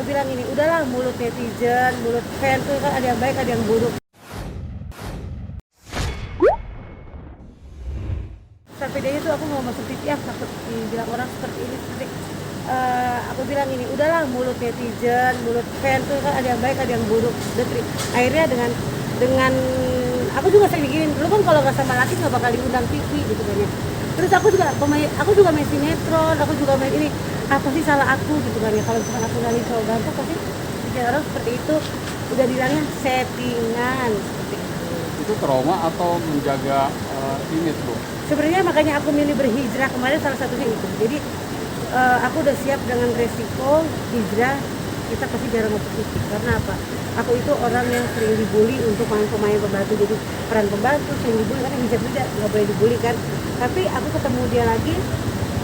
bilang ini, udahlah mulut netizen, mulut fan tuh kan ada yang baik ada yang buruk. Sampai dia tuh aku mau masuk TV ya, takut dibilang orang seperti ini seperti aku bilang ini, udahlah mulut netizen, mulut fan tuh kan ada yang baik ada yang buruk. Akhirnya dengan aku juga sering diginin, lu kan kalau nggak sama laki nggak bakal diundang TV gitu kan ya. Terus aku juga main sinetron, aku juga main ini, apa sih salah aku gitu kan ya. Kalau misalkan aku nalih cowok ganteng pasti bikin orang seperti itu, udah bilangnya settingan seperti itu. Itu trauma atau menjaga image bu? Sebenarnya makanya aku milih berhijrah kemarin salah satunya itu. Jadi aku udah siap dengan resiko hijrah, kita pasti jarang masuk TV. Karena apa? Aku itu orang yang sering dibully untuk main pemain pembantu, jadi peran pembantu sering dibully karena hijab juga nggak boleh dibully kan. Tapi aku ketemu dia lagi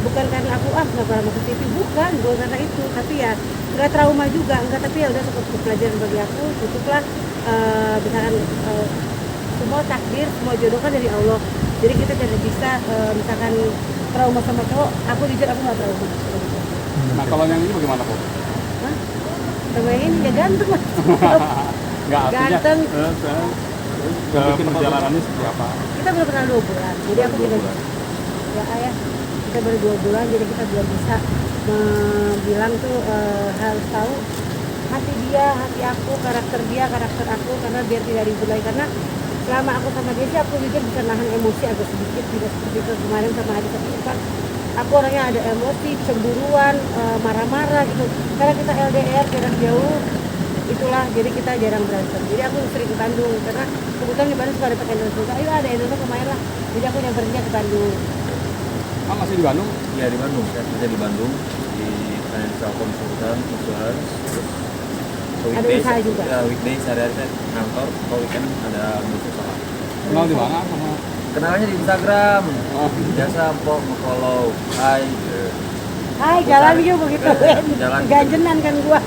bukan karena aku nggak pernah masuk TV, bukan karena itu. Tapi ya nggak trauma juga, enggak, tapi ya udah cukup pelajaran bagi aku, cukuplah. Misalkan semua takdir, semua jodoh kan dari Allah. Jadi kita tidak bisa misalkan trauma sama cowok, aku jujur aku nggak trauma. Nah kalau yang ini bagaimana bu? Hah? Sama yang ini ya ganteng lah. Nggak artinya Ganteng. bikin perjalanannya seperti apa? Kita belum pernah 2 bulan, jadi aku tidak ya ayah, kita baru 2 bulan, jadi kita belum bisa bilang tuh harus tahu hati dia, hati aku, karakter dia, karakter aku, karena biar tidak ribut lagi. Karena selama aku sama dia sih aku jujur bisa nahan emosi agak sedikit, tidak seperti itu kemarin sama adik kan. Aku orangnya ada emosi, cemburuan, marah-marah gitu. Karena kita LDR jarak jauh, itulah jadi kita jarang berantem. Jadi aku sering ke Bandung karena kebetulan di Bandung suka dapat endorse juga. Ayo ada endorse kemarin lah. Jadi aku nyamperin ke Bandung. Ah masih di Bandung? Iya di Bandung, saya kerja di Bandung di financial consultant insurance. Terus Ada usaha juga? Ya weekday sehari-hari saya kantor, kalau weekend ada berusaha. Kenal di mana sama? Kenalnya di Instagram. Oh. Biasa mpok nge-follow. Hai. Hai, jalan yuk begitu. Jalan. Ganjenan kan gua.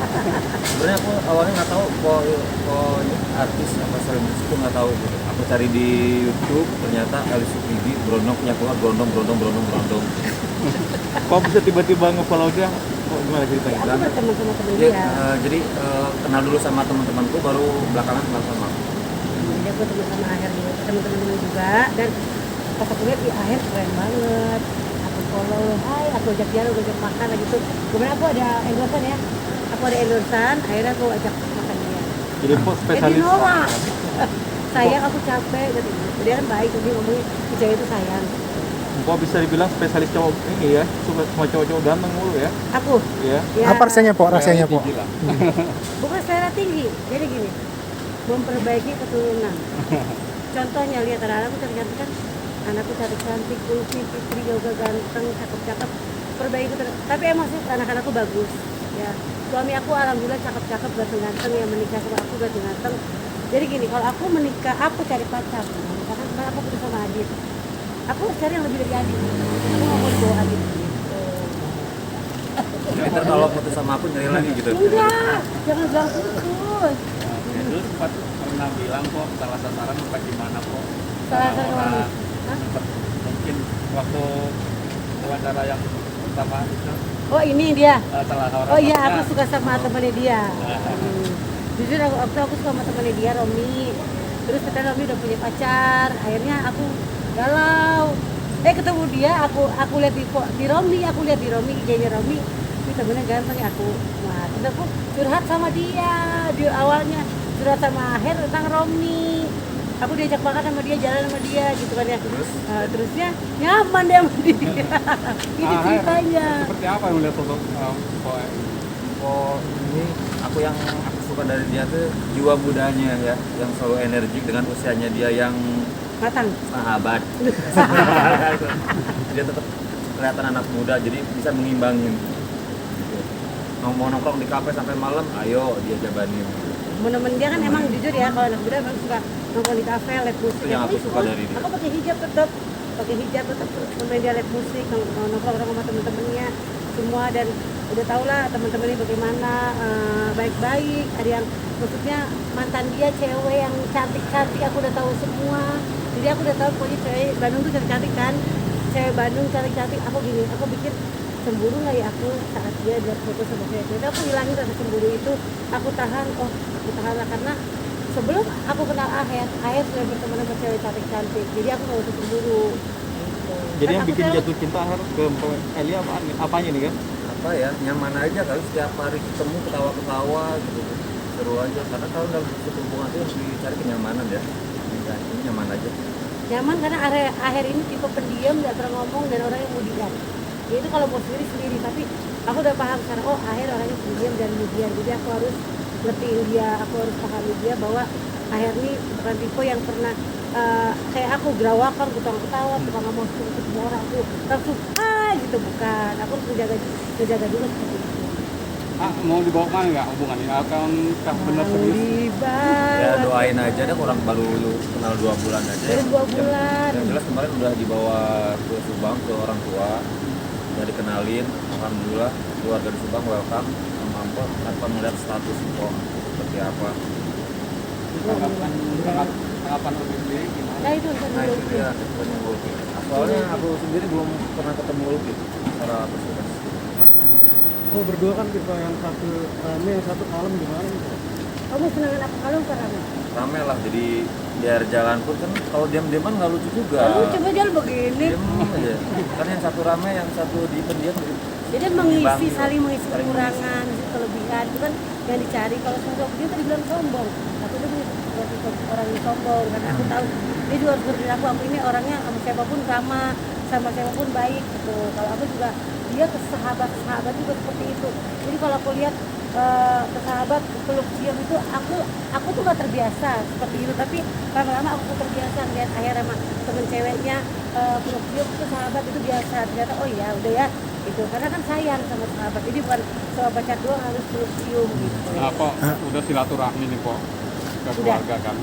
Sebenarnya aku awalnya nggak tahu kok artis apa selebritis itu nggak tahu gitu. Aku cari di YouTube ternyata Elis Sukidi Brondong punya keluar Brondong. Kok bisa tiba-tiba nge-follow dia? Oh, gimana ceritanya? Aku berteman sama temen Ya, dia. jadi kenal dulu sama teman-temanku baru belakangan kenal sama aku. Jadi aku teman sama Aher dulu, teman-teman juga. Dan pas aku lihat di Aher keren banget. Aku follow, hai, aku ajak jalan, aku ajak makan lagi tuh. Kemudian aku ada endorsean ya. Aku ada endorsean, akhirnya aku ajak makan dia. Jadi kok spesialis? Dinolak. Sayang aku capek gitu. Dia kan baik, jadi ngomongnya Wijaya itu sayang. Kok bisa dibilang spesialis cowok ini ya? Suka semua cowok-cowok ganteng mulu ya? Aku? Iya. Ya, Apa rasanya po? Rasanya po? Gila. bukan selera tinggi. Jadi gini, memperbaiki keturunan. Contohnya lihat anak-anakku cantik kan, anakku cantik, Ulfi, Fitri juga ganteng, cakep-cakep. Perbaiki keturunan. Tapi emang sih anak-anakku bagus. Ya, suami aku alhamdulillah cakep-cakep, ganteng-ganteng, yang menikah sama aku ganteng-ganteng. Jadi gini, kalau aku menikah, aku cari pacar. Misalkan kemarin aku putus sama Adit, aku cari yang lebih dari Adit. Aku nggak mau dibawa Adit. Jadi ntar kalau putus sama aku nyari lagi gitu. Enggak, jangan bilang putus. Ya, dulu sempat pernah bilang kok salah sasaran apa gimana kok? Salah satu Orang orang. Hah? sempat mungkin waktu wawancara yang pertama itu Oh ini dia. salah orang. Oh iya, maksudnya, aku suka sama temannya dia. Jujur aku suka sama temannya dia, Romi. Terus kita Romi udah punya pacar. Akhirnya aku galau. Ketemu dia, aku lihat di Romi, aku lihat di Romi, IG-nya Romi. Ini temennya ganteng ya aku. Nah, terus aku curhat sama dia. Di awalnya curhat sama Aher tentang Romi. Aku diajak makan sama dia, jalan sama dia gitu kan ya. Terusnya nyaman deh sama dia. Ini ceritanya. Seperti apa yang melihat sosok Oh ini yang aku suka dari dia tuh jiwa mudanya ya, yang selalu energik dengan usianya dia yang Matang. sahabat. Dia tetap kelihatan anak muda, jadi bisa mengimbangin. Mau nongkrong di kafe sampai malam, ayo dia jabanin. Temen-temen dia kan emang jujur ya, kalau anak muda emang suka nongkrong di kafe, live musik. Itu yang aku suka dari dia. Aku pakai hijab tetap temen dia live musik, nongkrong sama temen-temennya semua. Dan udah tau lah temen-temennya bagaimana, baik-baik. Ada yang maksudnya mantan dia cewek yang cantik-cantik, aku udah tahu semua. Jadi aku udah tahu pokoknya cewek Bandung tuh cantik-cantik kan, cewek Bandung cantik-cantik. Aku bikin cemburu nggak ya aku saat dia lihat foto sama cewek. Jadi aku hilangin rasa cemburu itu, aku tahan lah karena sebelum aku kenal Aher sudah berteman sama cewek cantik, jadi aku nggak usah cemburu. Gitu. Jadi Kan yang aku bikin selalu- jatuh cinta Aher ke Eli apanya nih kan? Apa ya, nyaman aja kali setiap hari ketemu ketawa-ketawa gitu, seru aja. Karena kalau dalam satu hubungan itu yang dicari kenyamanan ya, ini nyaman aja. nyaman karena Aher ini tipe pendiam, nggak pernah ngomong dan orang yang mudian. Ya itu kalau mau sendiri, tapi aku udah paham sekarang, oh Aher orangnya pendiam dan mudian, jadi aku harus ngertiin dia, aku harus pahami dia bahwa Aher ini bukan tipe yang pernah kayak aku gerawakan, tukang ketawa, tukang ngomong ke semua orang, aku langsung gitu, bukan. Aku harus menjaga juga seperti itu. Mau dibawa kemana nggak hubungannya? Akan benar Mau serius? dibawa. Ya doain aja deh, orang baru kenal 2 bulan aja. Baru 2 bulan. Yang jelas kemarin udah dibawa ke Subang ke orang tua, udah dikenalin. Alhamdulillah keluarga di Subang welcome sama Ampo tanpa melihat status kok seperti apa. Tanggapan Ulfi sendiri gimana? Nah itu urusan Nah itu dulu. dia kesukaannya Ulfi. Soalnya aku sendiri belum pernah ketemu Ulfi secara personal. Oh berdua kan tipe yang satu rame, yang satu kalem gimana gitu? Kamu senangan apa kalau karena? Rame lah, jadi biar jalan pun kan kalau diam-diaman nggak lucu juga. Kamu coba jalan begini. Diam aja. Karena yang satu rame, yang satu pendiam gitu. Jadi saling mengisi kekurangan, kelebihan itu kan yang dicari. Kalau sombong dia tadi bilang sombong, aku tuh orang yang sombong karena aku tahu dia juga harus berperilaku. Aku ini orangnya sama siapapun ramah, sama siapapun baik gitu. Kalau aku juga dia ke sahabat juga seperti itu. Jadi kalau aku lihat ke sahabat peluk cium itu aku tuh gak terbiasa seperti itu, tapi lama-lama aku terbiasa lihat Aher sama temen ceweknya peluk cium ke sahabat itu biasa. Ternyata oh ya udah ya gitu, karena kan sayang sama sahabat, jadi bukan sama pacar doang harus peluk cium gitu. Nah, kok udah silaturahmi nih kok ke keluarga kan.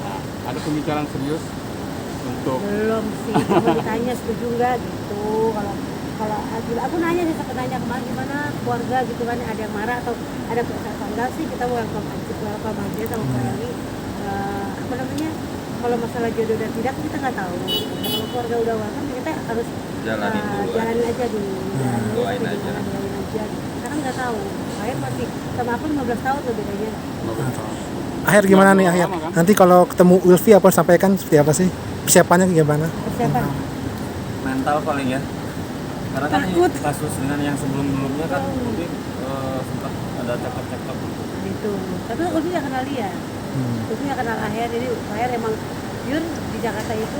Nah, ada pembicaraan serius untuk Belum sih, cuma ditanya setuju nggak gitu. Kalau aku nanya sih, sampai nanya kemarin gimana keluarga gitu kan, ada yang marah atau ada keresahan enggak sih, kita welcome aja sama Kelly. Apa namanya, kalau masalah jodoh dan tidak kita nggak tahu. Kalau keluarga udah welcome kita harus Jalanin dulu jalanin aja dulu, doain aja. doain aja. Karena nggak tahu, Akhir masih sama aku 15 tahun tuh bedanya. Akhir gimana nih Akhir? Lama kan? Nanti kalau ketemu Ulfi apa sampaikan seperti apa sih? Persiapannya gimana? Persiapan. Mental paling ya. Karena kan Takut. kasus dengan yang sebelum-sebelumnya kan mungkin sempat ada cekcok-cekcok. Gitu. Tapi Ulfi nggak kenal dia. Ulfi nggak kenal Aher, jadi Aher emang pure di Jakarta itu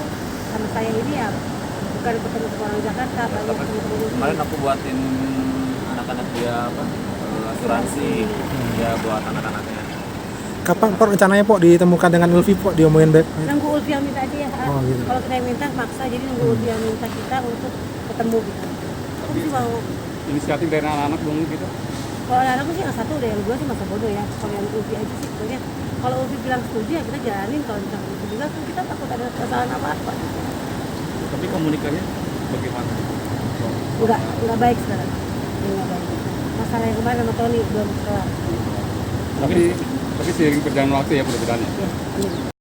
sama saya ini ya bukan ketemu sama orang Jakarta, banyak Tapi ketemu Ulfi. kemarin aku buatin anak-anak dia asuransi ya buat anak-anaknya. Kapan Pok rencananya Pok ditemukan dengan Ulfi Pok, diomongin baik? Nunggu Ulfi yang minta aja ya. Oh, gitu. Kalau kita yang minta maksa, jadi nunggu Ulfi yang minta kita untuk ketemu gitu. Aku sih mau, inisiatif dari anak-anak dong gitu. kalau anak-anakku sih yang satu udah, yang dua sih masa bodoh ya. Kalau yang Ulfi aja sih pokoknya kalau Ulfi bilang setuju ya kita jalanin, kalau misalkan Ulfi bilang kan kita takut ada kesalahan apa-apa. Tapi komunikasinya bagaimana? Enggak baik sekarang. Enggak baik. Masalah yang kemarin sama Tony belum kelar. Tapi seiring berjalan waktu ya mudah-mudahan ya. Ya, amin.